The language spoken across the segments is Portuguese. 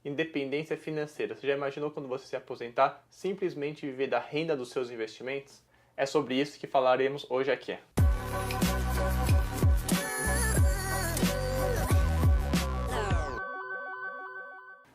independência financeira. Você já imaginou quando você se aposentar, simplesmente viver da renda dos seus investimentos? É sobre isso que falaremos hoje aqui.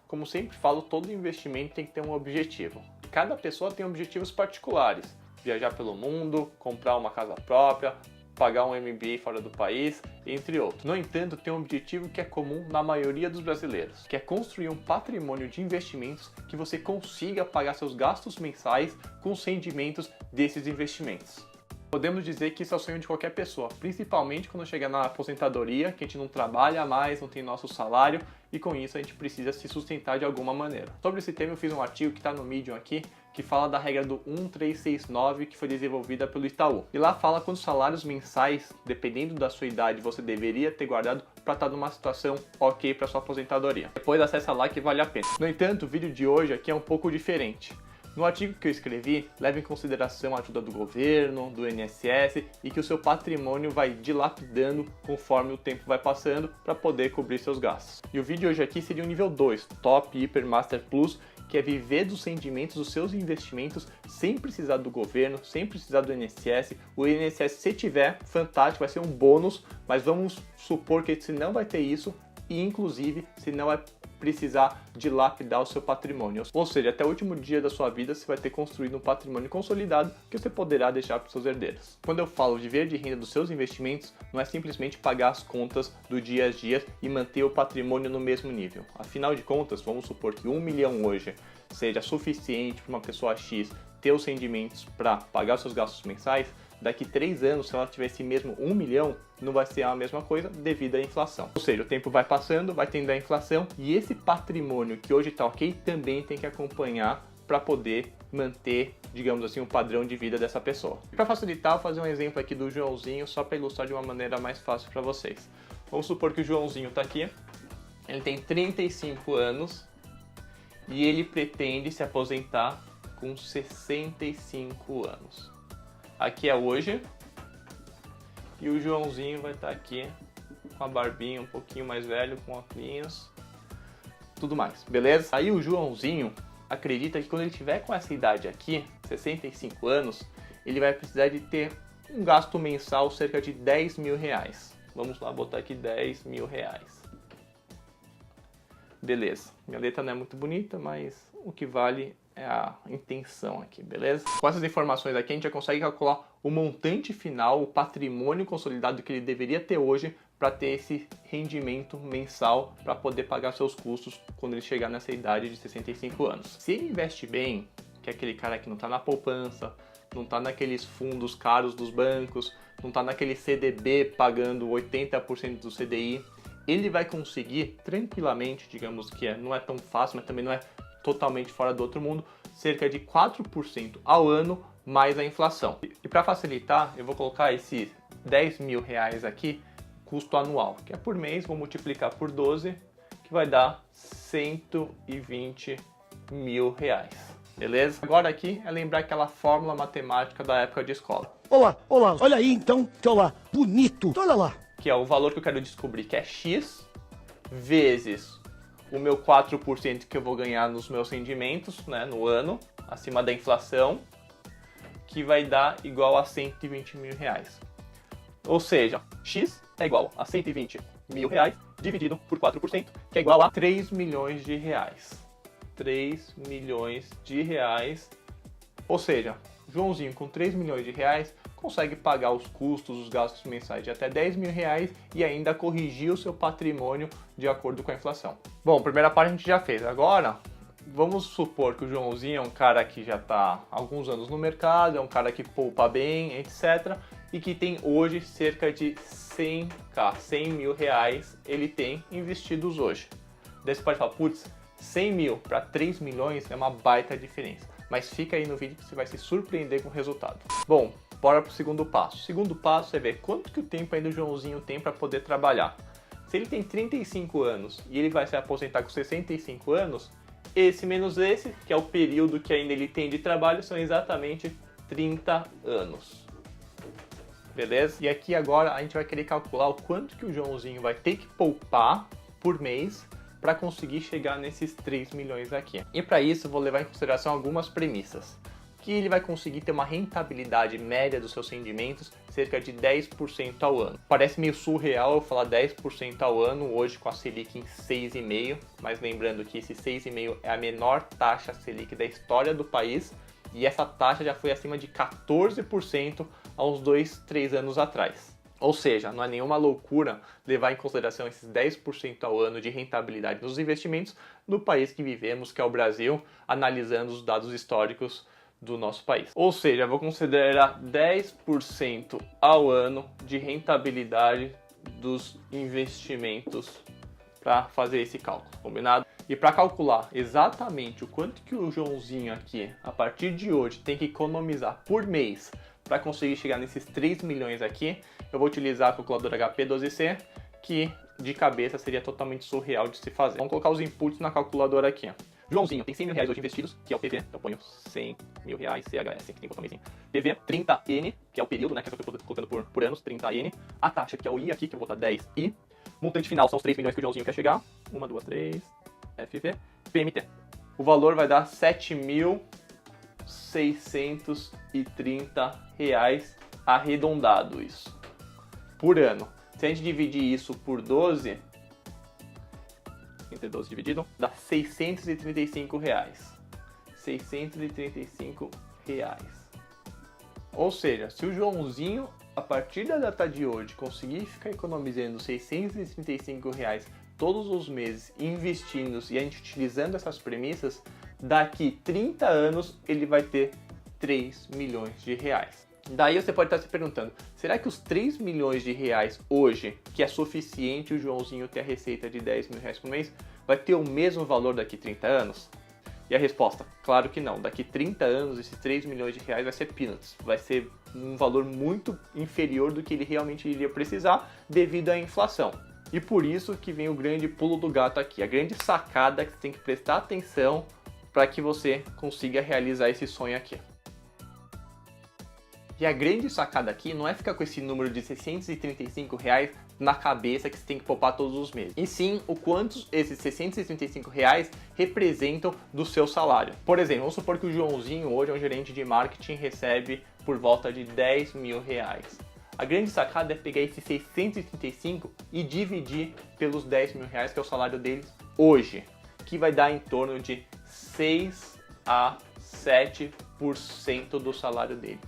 Como sempre falo, todo investimento tem que ter um objetivo. Cada pessoa tem objetivos particulares. Viajar pelo mundo, comprar uma casa própria, pagar um MBA fora do país, entre outros. No entanto, tem um objetivo que é comum na maioria dos brasileiros, que é construir um patrimônio de investimentos que você consiga pagar seus gastos mensais com os rendimentos desses investimentos. Podemos dizer que isso é o sonho de qualquer pessoa, principalmente quando chega na aposentadoria, que a gente não trabalha mais, não tem nosso salário e com isso a gente precisa se sustentar de alguma maneira. Sobre esse tema eu fiz um artigo que está no Medium aqui, que fala da regra do 1369, que foi desenvolvida pelo Itaú. E lá fala quantos salários mensais, dependendo da sua idade, você deveria ter guardado para estar numa situação ok para sua aposentadoria. Depois acessa lá que vale a pena. No entanto, o vídeo de hoje aqui é um pouco diferente. No artigo que eu escrevi, leva em consideração a ajuda do governo, do INSS e que o seu patrimônio vai dilapidando conforme o tempo vai passando para poder cobrir seus gastos. E o vídeo hoje aqui seria o nível 2, Top, Hyper, Master Plus, que é viver dos rendimentos dos seus investimentos sem precisar do governo, sem precisar do INSS. O INSS, se tiver, fantástico, vai ser um bônus, mas vamos supor que você não vai ter isso e, inclusive, se não vai precisar dilapidar o seu patrimônio. Ou seja, até o último dia da sua vida você vai ter construído um patrimônio consolidado que você poderá deixar para os seus herdeiros. Quando eu falo de viver de renda dos seus investimentos, não é simplesmente pagar as contas do dia a dia e manter o patrimônio no mesmo nível. Afinal de contas, vamos supor que 1 milhão hoje seja suficiente para uma pessoa X ter os rendimentos para pagar os seus gastos mensais. Daqui 3 anos, se ela tiver esse mesmo 1 milhão, não vai ser a mesma coisa devido à inflação. Ou seja, o tempo vai passando, vai tendo a inflação e esse patrimônio que hoje está ok também tem que acompanhar para poder manter, digamos assim, o padrão de vida dessa pessoa. Para facilitar, vou fazer um exemplo aqui do Joãozinho só para ilustrar de uma maneira mais fácil para vocês. Vamos supor que o Joãozinho está aqui, ele tem 35 anos e ele pretende se aposentar com 65 anos. Aqui é hoje, e o Joãozinho vai estar aqui com a barbinha um pouquinho mais velho, com óculos, tudo mais, beleza? Aí o Joãozinho acredita que quando ele tiver com essa idade aqui, 65 anos, ele vai precisar de ter um gasto mensal cerca de 10 mil reais. Vamos lá botar aqui 10 mil reais. Beleza, minha letra não é muito bonita, mas o que vale é a intenção aqui, beleza? Com essas informações aqui a gente já consegue calcular o montante final, o patrimônio consolidado que ele deveria ter hoje para ter esse rendimento mensal para poder pagar seus custos quando ele chegar nessa idade de 65 anos. Se ele investe bem, que é aquele cara que não está na poupança, não está naqueles fundos caros dos bancos, não está naquele CDB pagando 80% do CDI, ele vai conseguir tranquilamente, digamos que não é tão fácil, mas também não é totalmente fora do outro mundo, cerca de 4% ao ano mais a inflação. E para facilitar, eu vou colocar esses 10 mil reais aqui, custo anual, que é por mês, vou multiplicar por 12, que vai dar 120 mil reais. Beleza? Agora aqui é lembrar aquela fórmula matemática da época de escola. Olá, olha aí então, olha lá, bonito, olha lá. Que é o valor que eu quero descobrir, que é X vezes o meu 4% que eu vou ganhar nos meus rendimentos, né, no ano, acima da inflação, que vai dar igual a 120 mil reais. Ou seja, X é igual a 120 mil reais dividido por 4%, que é igual a 3 milhões de reais. 3 milhões de reais. Ou seja, Joãozinho com 3 milhões de reais consegue pagar os custos, os gastos mensais de até 10 mil reais e ainda corrigir o seu patrimônio de acordo com a inflação. Bom, a primeira parte a gente já fez. Agora, vamos supor que o Joãozinho é um cara que já está há alguns anos no mercado, é um cara que poupa bem, etc. E que tem hoje cerca de 100 mil reais ele tem investidos hoje. Daí você pode falar, putz, 100 mil para 3 milhões é uma baita diferença. Mas fica aí no vídeo que você vai se surpreender com o resultado. Bom, bora pro segundo passo. O segundo passo é ver quanto que o tempo ainda o Joãozinho tem para poder trabalhar. Se ele tem 35 anos e ele vai se aposentar com 65 anos, esse menos esse, que é o período que ainda ele tem de trabalho, são exatamente 30 anos. Beleza? E aqui agora a gente vai querer calcular o quanto que o Joãozinho vai ter que poupar por mês para conseguir chegar nesses 3 milhões aqui. E para isso, eu vou levar em consideração algumas premissas. Que ele vai conseguir ter uma rentabilidade média dos seus rendimentos cerca de 10% ao ano. Parece meio surreal eu falar 10% ao ano hoje com a Selic em 6,5%, mas lembrando que esse 6,5% é a menor taxa Selic da história do país e essa taxa já foi acima de 14% há uns 2, 3 anos atrás. Ou seja, não é nenhuma loucura levar em consideração esses 10% ao ano de rentabilidade nos investimentos no país que vivemos, que é o Brasil, analisando os dados históricos do nosso país. Ou seja, vou considerar 10% ao ano de rentabilidade dos investimentos para fazer esse cálculo, combinado? E para calcular exatamente o quanto que o Joãozinho aqui, a partir de hoje, tem que economizar por mês para conseguir chegar nesses 3 milhões aqui, eu vou utilizar a calculadora HP12C, que de cabeça seria totalmente surreal de se fazer. Vamos colocar os inputs na calculadora aqui. Joãozinho tem 100 mil reais hoje investidos, que é o PV, então eu ponho 100 mil reais CHS, que tem que botar um mêsinho. PV 30N, que é o período, né, que eu estou colocando por anos, 30N. A taxa, que é o I aqui, que eu vou botar 10I. Montante final são os 3 milhões que o Joãozinho quer chegar. 1, 2, 3, FV, PMT. O valor vai dar R$ 7.630 arredondado isso, por ano. Se a gente dividir isso por 12... entre 12 dividido, dá R$ 635. R$ 635. Ou seja, se o Joãozinho, a partir da data de hoje, conseguir ficar economizando R$ 635 todos os meses, investindo e a gente utilizando essas premissas, daqui 30 anos ele vai ter 3 milhões de reais. Daí você pode estar se perguntando, será que os 3 milhões de reais hoje, que é suficiente o Joãozinho ter a receita de 10 mil reais por mês, vai ter o mesmo valor daqui 30 anos? E a resposta, claro que não. Daqui 30 anos, esses 3 milhões de reais vai ser peanuts. Vai ser um valor muito inferior do que ele realmente iria precisar devido à inflação. E por isso que vem o grande pulo do gato aqui, a grande sacada que você tem que prestar atenção para que você consiga realizar esse sonho aqui. E a grande sacada aqui não é ficar com esse número de R$ 635 na cabeça que você tem que poupar todos os meses. E sim, o quanto esses R$ 635 representam do seu salário. Por exemplo, vamos supor que o Joãozinho hoje é um gerente de marketing e recebe por volta de 10 mil reais. A grande sacada é pegar esses 635 e dividir pelos 10 mil reais, que é o salário deles hoje, que vai dar em torno de 6 a 7% do salário dele.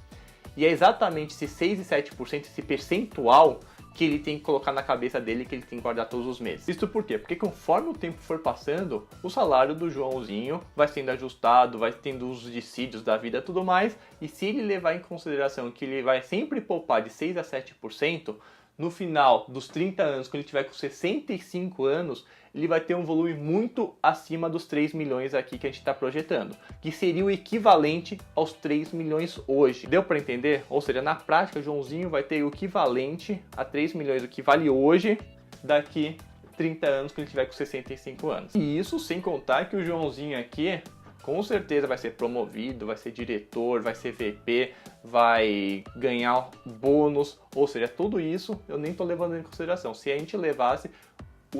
E é exatamente esse 6 e 7%, esse percentual, que ele tem que colocar na cabeça dele, que ele tem que guardar todos os meses. Isso por quê? Porque conforme o tempo for passando, o salário do Joãozinho vai sendo ajustado, vai tendo os dissídios da vida e tudo mais, e se ele levar em consideração que ele vai sempre poupar de 6 a 7%, no final dos 30 anos, quando ele tiver com 65 anos, ele vai ter um volume muito acima dos 3 milhões aqui que a gente está projetando, que seria o equivalente aos 3 milhões hoje. Deu para entender? Ou seja, na prática, o Joãozinho vai ter o equivalente a 3 milhões, o que vale hoje, daqui 30 anos, quando ele tiver com 65 anos. E isso sem contar que o Joãozinho aqui, com certeza vai ser promovido, vai ser diretor, vai ser VP, vai ganhar bônus, ou seja, tudo isso eu nem estou levando em consideração. Se a gente levasse,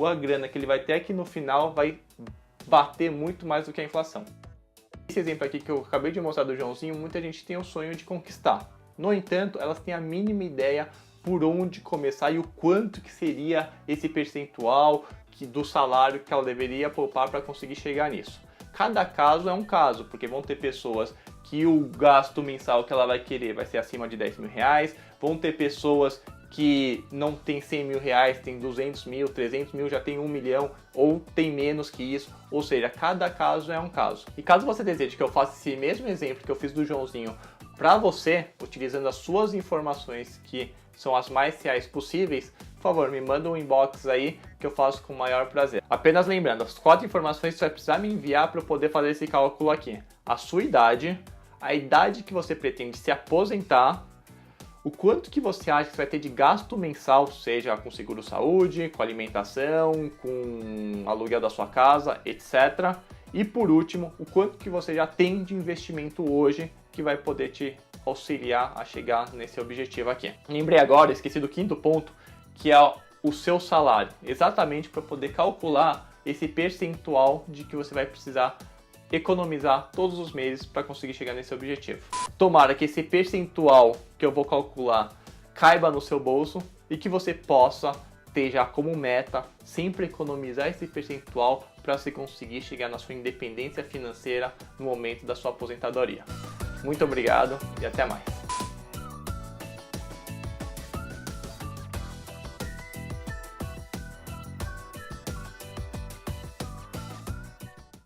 a grana que ele vai ter aqui no final vai bater muito mais do que a inflação. Esse exemplo aqui que eu acabei de mostrar do Joãozinho, muita gente tem o sonho de conquistar. No entanto, elas têm a mínima ideia por onde começar e o quanto que seria esse percentual do salário que ela deveria poupar para conseguir chegar nisso. Cada caso é um caso, porque vão ter pessoas que o gasto mensal que ela vai querer vai ser acima de 10 mil reais, vão ter pessoas que não tem 100 mil reais, tem 200 mil, 300 mil, já tem 1 milhão ou tem menos que isso, ou seja, cada caso é um caso. E caso você deseje que eu faça esse mesmo exemplo que eu fiz do Joãozinho para você, utilizando as suas informações que são as mais reais possíveis, por favor, me manda um inbox aí que eu faço com o maior prazer. Apenas lembrando, as 4 informações que você vai precisar me enviar para eu poder fazer esse cálculo aqui. A sua idade, a idade que você pretende se aposentar, o quanto que você acha que você vai ter de gasto mensal, seja com seguro-saúde, com alimentação, com aluguel da sua casa, etc. E por último, o quanto que você já tem de investimento hoje que vai poder te auxiliar a chegar nesse objetivo aqui. Lembrei agora, esqueci do quinto ponto, que é o seu salário, exatamente para poder calcular esse percentual de que você vai precisar economizar todos os meses para conseguir chegar nesse objetivo. Tomara que esse percentual que eu vou calcular caiba no seu bolso e que você possa ter já como meta sempre economizar esse percentual para você conseguir chegar na sua independência financeira no momento da sua aposentadoria. Muito obrigado e até mais!